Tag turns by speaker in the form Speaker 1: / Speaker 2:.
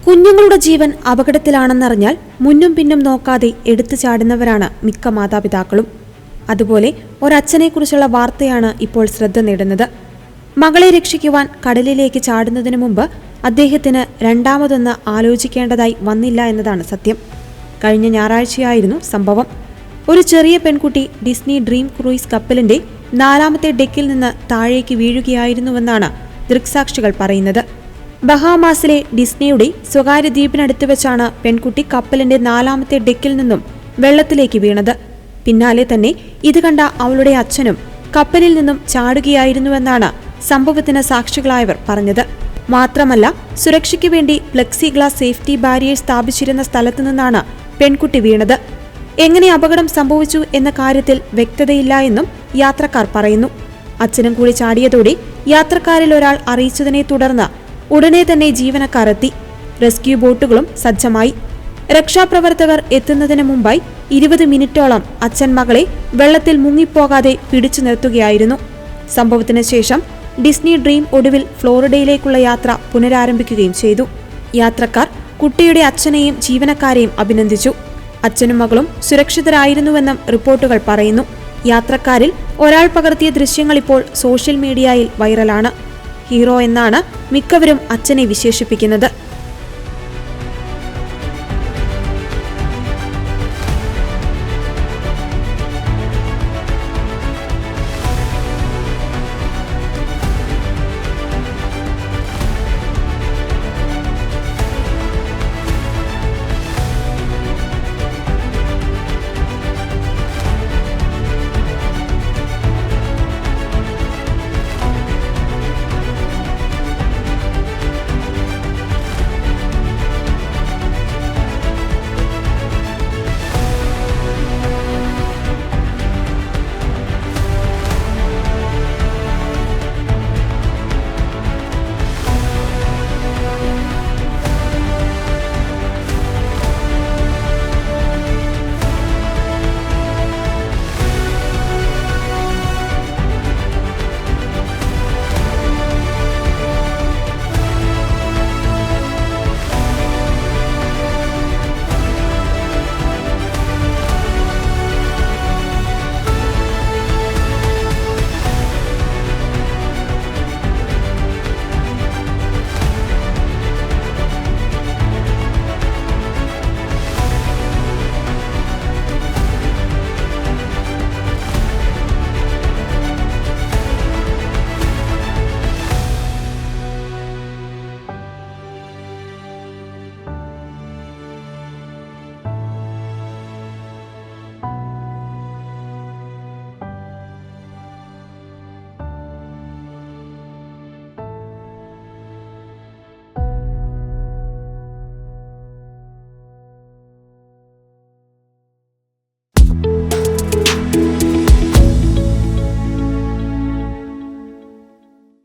Speaker 1: കുഞ്ഞുങ്ങളുടെ ജീവൻ അപകടത്തിലാണെന്നറിഞ്ഞാൽ മുന്നും പിന്നും നോക്കാതെ എടുത്തു ചാടുന്നവരാണ് മിക്ക മാതാപിതാക്കളും. അതുപോലെ ഒരച്ഛനെക്കുറിച്ചുള്ള വാർത്തയാണ് ഇപ്പോൾ ശ്രദ്ധ നേടുന്നത്. മകളെ രക്ഷിക്കുവാൻ കടലിലേക്ക് ചാടുന്നതിന് മുമ്പ് അദ്ദേഹത്തിന് രണ്ടാമതൊന്ന് ആലോചിക്കേണ്ടതായി വന്നില്ല എന്നതാണ് സത്യം. കഴിഞ്ഞ ഞായറാഴ്ചയായിരുന്നു സംഭവം. ഒരു ചെറിയ പെൺകുട്ടി ഡിസ്നി ഡ്രീം ക്രൂയിസ് കപ്പലിന്റെ 4ാമത്തെ ഡെക്കിൽ നിന്ന് താഴേക്ക് വീഴുകയായിരുന്നുവെന്നാണ് ദൃക്സാക്ഷികൾ പറയുന്നത്. ബഹാമാസിലെ ഡിസ്നിയുടെ സ്വകാര്യ ദ്വീപിനടുത്ത് വെച്ചാണ് പെൺകുട്ടി കപ്പലിന്റെ 4ാമത്തെ ഡെക്കിൽ നിന്നും വെള്ളത്തിലേക്ക് വീണത്. പിന്നാലെ തന്നെ ഇത് കണ്ട അവളുടെ അച്ഛനും കപ്പലിൽ നിന്നും ചാടുകയായിരുന്നുവെന്നാണ് സംഭവത്തിന് സാക്ഷികളായവർ പറഞ്ഞത്. മാത്രമല്ല, സുരക്ഷയ്ക്ക് വേണ്ടി പ്ലെക്സി ഗ്ലാസ് സേഫ്റ്റി ബാരിയർ സ്ഥാപിച്ചിരുന്ന സ്ഥലത്തു നിന്നാണ് പെൺകുട്ടി വീണത്. എങ്ങനെ അപകടം സംഭവിച്ചു എന്ന കാര്യത്തിൽ വ്യക്തതയില്ല എന്നും യാത്രക്കാർ പറയുന്നു. അച്ഛനും കൂടി ചാടിയതോടെ യാത്രക്കാരിൽ ഒരാൾ അറിയിച്ചതിനെ തുടർന്ന് ഉടനെ തന്നെ ജീവനക്കാർ എത്തി. റെസ്ക്യൂ ബോട്ടുകളും സജ്ജമായി. രക്ഷാപ്രവർത്തകർ എത്തുന്നതിന് മുമ്പായി 20 മിനിറ്റോളം അച്ഛൻ മകളെ വെള്ളത്തിൽ മുങ്ങിപ്പോകാതെ പിടിച്ചു നിർത്തുകയായിരുന്നു. സംഭവത്തിന് ശേഷം ഡിസ്നി ഡ്രീം ഒടുവിൽ ഫ്ലോറിഡയിലേക്കുള്ള യാത്ര പുനരാരംഭിക്കുകയും ചെയ്തു. യാത്രക്കാർ കുട്ടിയുടെ അച്ഛനെയും ജീവനക്കാരെയും അഭിനന്ദിച്ചു. അച്ഛനും മകളും സുരക്ഷിതരായിരുന്നുവെന്നും റിപ്പോർട്ടുകൾ പറയുന്നു. യാത്രക്കാരിൽ ഒരാൾ പകർത്തിയ ദൃശ്യങ്ങൾ ഇപ്പോൾ സോഷ്യൽ മീഡിയയിൽ വൈറലാണ്. ഹീറോ എന്നാണ് മിക്കവരും അച്ഛനെ വിശേഷിപ്പിക്കുന്നത്.